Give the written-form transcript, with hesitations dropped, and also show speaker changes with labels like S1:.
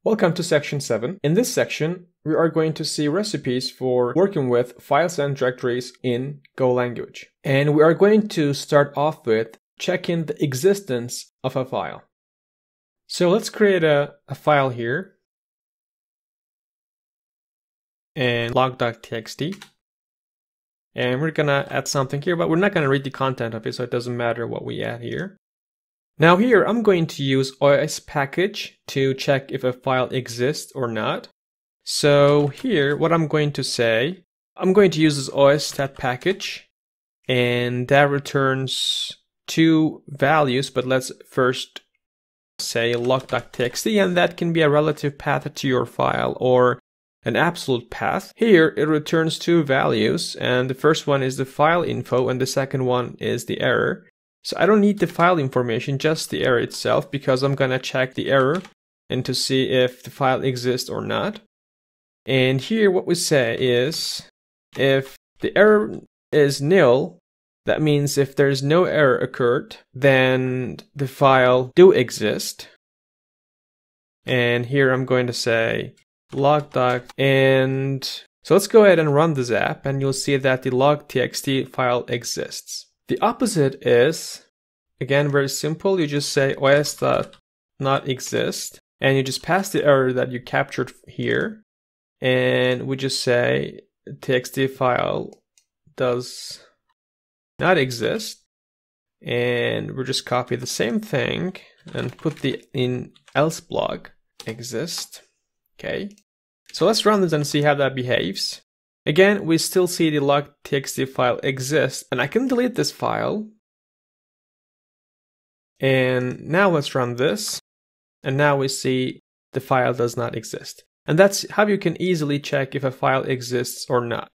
S1: Welcome to section 7. In this section, we are going to see recipes for working with files and directories in Go language. And we are going to start off with checking the existence of a file. So let's create a file here and log.txt. And we're gonna add something here, but we're not gonna read the content of it, so it doesn't matter what we add here. Now here, I'm going to use OS package to check if a file exists or not. So here, what I'm going to say, I'm going to use this OS package, and that returns two values, but let's first say log.txt, and that can be a relative path to your file or an absolute path. Here, it returns two values, and the first one is the file info, and the second one is the error. So I don't need the file information, just the error itself, because I'm gonna check the error and to see if the file exists or not. And here what we say is, if the error is nil, that means if there's no error occurred, then the file do exist. And here I'm going to say log.txt, and so let's go ahead and run this app, and you'll see that the log.txt file exists. The opposite is, again, very simple. You just say os.notExist, and you just pass the error that you captured here, and we just say txt file does not exist, and we'll just copy the same thing and put the in else block exist. Okay, so let's run this and see how that behaves. Again, we still see the log.txt file exists, and I can delete this file. And now let's run this, and now we see the file does not exist. And that's how you can easily check if a file exists or not.